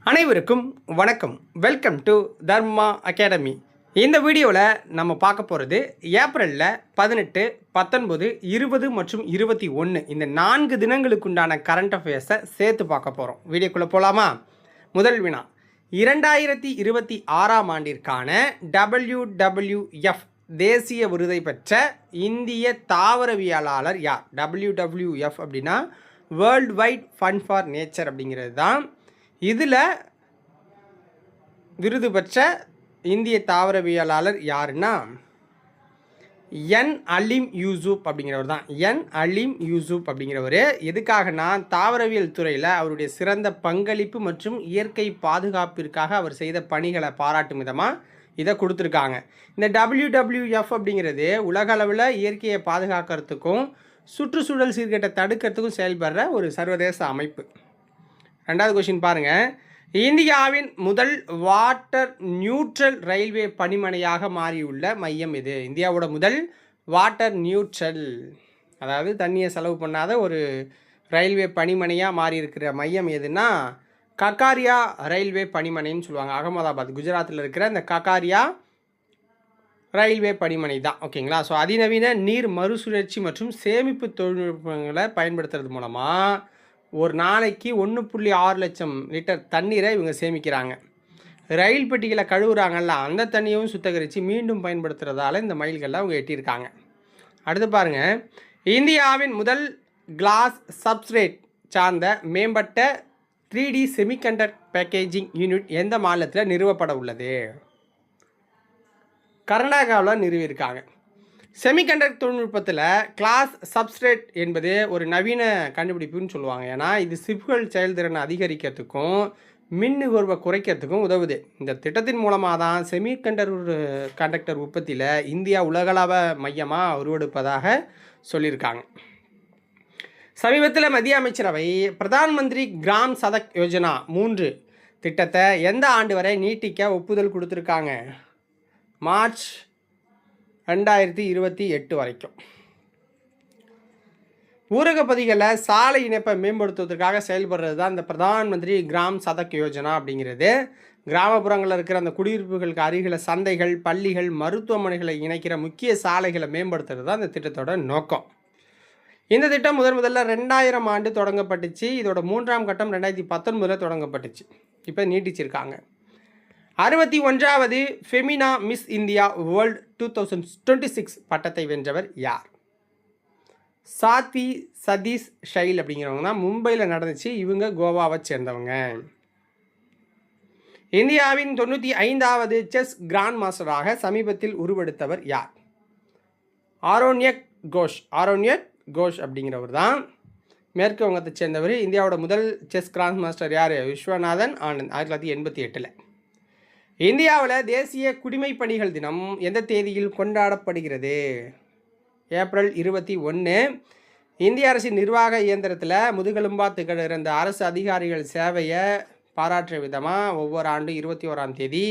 அனைவருக்கும் வணக்கம். Welcome to Dharma academy. இந்த வீடியோவில் நம்ம பார்க்க போகிறது ஏப்ரலில் 18, 19, 20 மற்றும் 21 இந்த 4 தினங்களுக்குண்டான கரண்ட் அஃபேர்ஸை சேர்த்து பார்க்க போகிறோம். வீடியோக்குள்ளே போகலாமா? முதல் வினா, 2026ஆம் ஆண்டிற்கான WWF தேசிய விருதை பெற்ற இந்திய தாவரவியலாளர் யார்? WWF அப்படின்னா world wide fund for nature அப்படிங்கிறது தான். இதில் விருது பெற்ற இந்திய தாவரவியலாளர் யாருன்னா என் அலீம் யூசுப் அப்படிங்கிறவர் தான். என் அலீம் யூசுப் அப்படிங்கிறவர் எதுக்காகனா தாவரவியல் துறையில் அவருடைய சிறந்த பங்களிப்பு மற்றும் இயற்கை பாதுகாப்பிற்காக அவர் செய்த பணிகளை பாராட்டும் விதமாக இதை கொடுத்துருக்காங்க. இந்த WWF அப்படிங்கிறது உலக அளவில் இயற்கையை பாதுகாக்கிறதுக்கும் சுற்றுச்சூழல் சீர்கேட்டை தடுக்கிறதுக்கும் செயல்படுற ஒரு சர்வதேச அமைப்பு. ரெண்டாவது கொஸ்டின் பாருங்கள். இந்தியாவின் முதல் வாட்டர் நியூட்ரல் ரயில்வே பணிமனையாக மாறியுள்ள மையம் இது. இந்தியாவோட முதல் வாட்டர் நியூட்ரல், அதாவது தண்ணியை செலவு பண்ணாத ஒரு ரயில்வே பணிமனையாக மாறி இருக்கிற மையம் எதுனா ககாரியா ரயில்வே பணிமனைன்னு சொல்லுவாங்க. அகமதாபாத், குஜராத்தில் இருக்கிற இந்த ககாரியா ரயில்வே பணிமனை தான். ஓகேங்களா? ஸோ அதிநவீன நீர் மறுசுழற்சி மற்றும் சேமிப்பு தொழில்நுட்பங்களை பயன்படுத்துறது மூலமாக ஒரு நாளைக்கு 1.6 லட்சம் லிட்டர் தண்ணீரை இவங்க சேமிக்கிறாங்க. ரயில் பெட்டிகளை கழுவுறாங்கல்ல, அந்த தண்ணியும் சுத்தகரித்து மீண்டும் பயன்படுத்துகிறதால இந்த மைல்களில் அவங்க எட்டியிருக்காங்க. அடுத்து பாருங்கள். இந்தியாவின் முதல் கிளாஸ் சப்ஸ்ட்ரேட் சார்ந்த மேம்பட்ட 3D செமிகண்டக்டர் பேக்கேஜிங் யூனிட் எந்த மாநிலத்தில் நிறுவப்பட உள்ளது? கர்நாடகாவில் நிறுவியிருக்காங்க. செமிகண்டக்டர் தொழில்நுட்பத்தில் கிளாஸ் சப்ஸ்ட்ரேட் என்பது ஒரு நவீன கண்டுபிடிப்புன்னு சொல்லுவாங்க. ஏன்னா இது சிப்புகள் செயல்திறனை அதிகரிக்கிறதுக்கும் மின் நுகர்வை குறைக்கிறதுக்கும் உதவுது. இந்த திட்டத்தின் மூலமாக தான் கண்டக்டர் உற்பத்தியில் இந்தியா உலகளவ மையமாக உருவெடுப்பதாக சொல்லியிருக்காங்க. சமீபத்தில் மத்திய அமைச்சரவை பிரதான் மந்திரி கிராம் சதக் யோஜனா 3 திட்டத்தை எந்த ஆண்டு வரை நீட்டிக்க ஒப்புதல் கொடுத்துருக்காங்க? மார்ச் 2028 வரைக்கும். ஊரகப்பகுதிகளில் சாலை இணைப்பை மேம்படுத்துவதற்காக செயல்படுறது தான் இந்த பிரதான் மந்திரி கிராம் சதக் யோஜனா அப்படிங்கிறது. கிராமப்புறங்களில் இருக்கிற அந்த குடியிருப்புகளுக்கு அருகில் சந்தைகள், பள்ளிகள், மருத்துவமனைகளை இணைக்கிற முக்கிய சாலைகளை மேம்படுத்துறது தான் இந்த திட்டத்தோட நோக்கம். இந்த திட்டம் முதல்ல 2000 ஆண்டு தொடங்கப்பட்டுச்சு. இதோட 3ஆம் கட்டம் 2019 தொடங்கப்பட்டுச்சு. இப்போ நீட்டிச்சிருக்காங்க. 61வது ஃபெமினா மிஸ் இந்தியா வேர்ல்டு 2026 பட்டத்தை வென்றவர் யார்? சாத்வி சதீஷ் ஷைல் அப்படிங்கிறவங்க தான். மும்பையில் நடந்துச்சு. இவங்க கோவாவை சேர்ந்தவங்க. இந்தியாவின் 95வது செஸ் கிராண்ட் மாஸ்டராக சமீபத்தில் உருவெடுத்தவர் யார்? ஆரோன்யக் கோஷ் அப்படிங்கிறவர் தான். மேற்கு வங்கத்தை சேர்ந்தவர். இந்தியாவோட முதல் செஸ் கிராண்ட் மாஸ்டர் யார்? விஸ்வநாதன் ஆனந்த், 1988. இந்தியாவில் தேசிய குடிமைப் பணிகள் தினம் எந்த தேதியில் கொண்டாடப்படுகிறது? ஏப்ரல் 21. இந்திய அரசின் நிர்வாக இயந்திரத்தில் முதுகெலும்பாக திகழ்கிற இந்த அரசு அதிகாரிகள் சேவையை பாராட்டுற விதமாக ஒவ்வொரு ஆண்டு 21ஆம் தேதி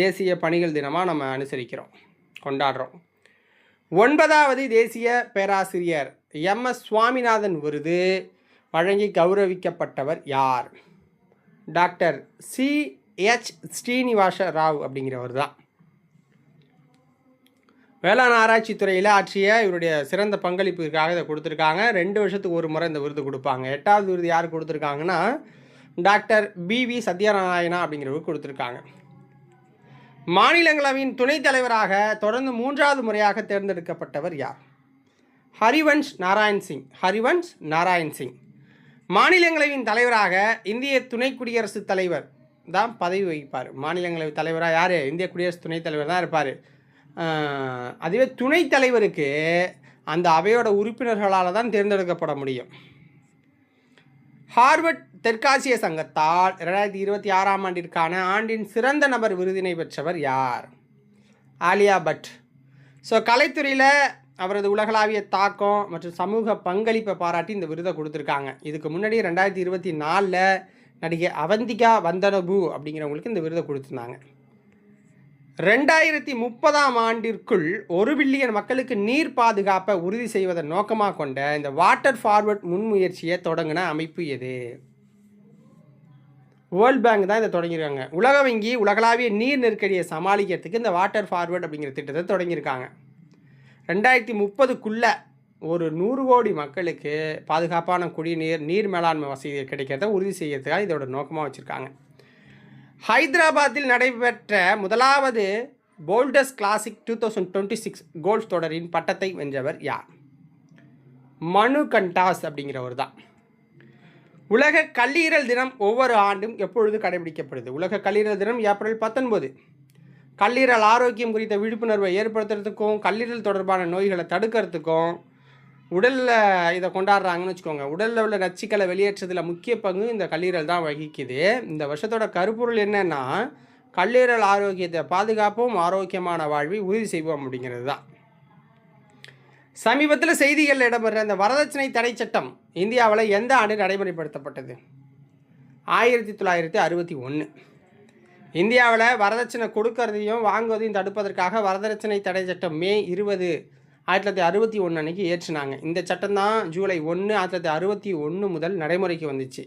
தேசிய பணிகள் தினமாக நம்ம அனுசரிக்கிறோம், கொண்டாடுறோம். 9வது தேசிய பேராசிரியர் MS சுவாமிநாதன் விருது வழங்கி கௌரவிக்கப்பட்டவர் யார்? டாக்டர் CH ஸ்ரீனிவாச ராவ் அப்படிங்கிறவர் தான். வேளாண் ஆராய்ச்சி துறையில் ஆற்றிய இவருடைய சிறந்த பங்களிப்புக்காக இதை கொடுத்துருக்காங்க. 2 வருஷத்துக்கு ஒரு முறை இந்த விருது கொடுப்பாங்க. 8வது விருது யார் கொடுத்துருக்காங்கன்னா டாக்டர் BV சத்யநாராயணா அப்படிங்கிறவர் கொடுத்துருக்காங்க. மாநிலங்களவையின் துணைத் தலைவராக தொடர்ந்து 3வது முறையாக தேர்ந்தெடுக்கப்பட்டவர் யார்? ஹரிவன்ஷ் நாராயண் சிங். மாநிலங்களவையின் தலைவராக இந்திய துணை குடியரசுத் தலைவர் தான் பதவி வகிப்பார். மாநிலங்களவை தலைவராக யார்? இந்திய குடியரசு துணைத் தலைவர் தான் இருப்பார். அதுவே துணைத் தலைவருக்கு அந்த அவையோட உறுப்பினர்களால் தான் தேர்ந்தெடுக்கப்பட முடியும். ஹார்வர்ட் தெற்காசிய சங்கத்தால் 2026ஆம் ஆண்டிற்கான ஆண்டின் சிறந்த நபர் விருதினை பெற்றவர் யார்? ஆலியா பட். ஸோ கலைத்துறையில் அவரது உலகளாவிய தாக்கம் மற்றும் சமூக பங்களிப்பை பாராட்டி இந்த விருதை கொடுத்துருக்காங்க. இதுக்கு முன்னாடி 2024 நடிகை அவந்திகா வந்தனபு அப்படிங்கிறவங்களுக்கு இந்த விருதை கொடுத்துருந்தாங்க. 2030ஆம் ஆண்டிற்குள் 1 பில்லியன் மக்களுக்கு நீர் பாதுகாப்பை உறுதி செய்வதன் நோக்கமாக கொண்ட இந்த வாட்டர் ஃபார்வர்ட் முன்முயற்சியை தொடங்கின அமைப்பு எது? வேர்ல்ட் பேங்க் தான் இதை தொடங்கியிருக்காங்க. உலக வங்கி உலகளாவிய நீர் நெருக்கடியை சமாளிக்கிறதுக்கு இந்த வாட்டர் ஃபார்வர்ட் அப்படிங்கிற திட்டத்தை தொடங்கியிருக்காங்க. 2030க்குள்ளே ஒரு 100 கோடி மக்களுக்கு பாதுகாப்பான குடிநீர், நீர் மேலாண்மை வசதி கிடைக்கிறத உறுதி செய்யறதுக்காக இதோட நோக்கமாக வச்சுருக்காங்க. ஹைதராபாத்தில் நடைபெற்ற முதலாவது போல்டர்ஸ் கிளாசிக் 2026 கோல்ஃப் தொடரின் பட்டத்தை வென்றவர் யார்? மனு கண்டாஸ் அப்படிங்கிறவர் தான். உலக கல்லீரல் தினம் ஒவ்வொரு ஆண்டும் எப்பொழுது கடைபிடிக்கப்படுது? உலக கல்லீரல் தினம் ஏப்ரல் 19. கல்லீரல் ஆரோக்கியம் குறித்த விழிப்புணர்வை ஏற்படுத்துறதுக்கும் கல்லீரல் தொடர்பான நோய்களை தடுக்கிறதுக்கும் உடலில் இதை கொண்டாடுறாங்கன்னு வச்சுக்கோங்க. உடலில் உள்ள நச்சுக்களை வெளியேற்றதில் முக்கிய பங்கு இந்த கல்லீரல் தான் வகிக்குது. இந்த வருஷத்தோட கருப்பொருள் என்னன்னா, கல்லீரல் ஆரோக்கியத்தை பாதுகாப்போம், ஆரோக்கியமான வாழ்வை உறுதி செய்வோம் அப்படிங்கிறது தான். சமீபத்தில் செய்திகளில் இடம்பெற்ற இந்த வரதட்சணை தடை சட்டம் இந்தியாவில் எந்த ஆண்டு நடைமுறைப்படுத்தப்பட்டது? 1961. இந்தியாவில் வரதட்சணை கொடுக்கறதையும் வாங்குவதையும் தடுப்பதற்காக வரதட்சணை தடை சட்டம் மே 20, 1961 அன்னைக்கு ஏற்றினாங்க. இந்த சட்டம் தான் ஜூலை 1, 1961 முதல் நடைமுறைக்கு வந்துச்சு.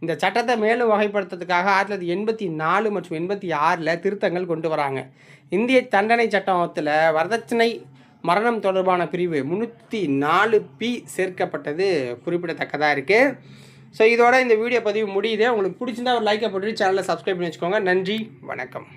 இந்த சட்டத்தை மேலும் வகைப்படுத்துறதுக்காக 1984 மற்றும் 86 திருத்தங்கள் கொண்டு வராங்க. இந்திய தண்டனை சட்டத்தில் வரதட்சணை மரணம் தொடர்பான பிரிவு 304P சேர்க்கப்பட்டது குறிப்பிடத்தக்கதாக இருக்குது. ஸோ இதோட இந்த வீடியோ பதிவு முடியுது. உங்களுக்கு பிடிச்சிருந்தா ஒரு லைக்கை போட்டு சேனலை சப்ஸ்கிரைப் பண்ணி வச்சுக்கோங்க. நன்றி, வணக்கம்.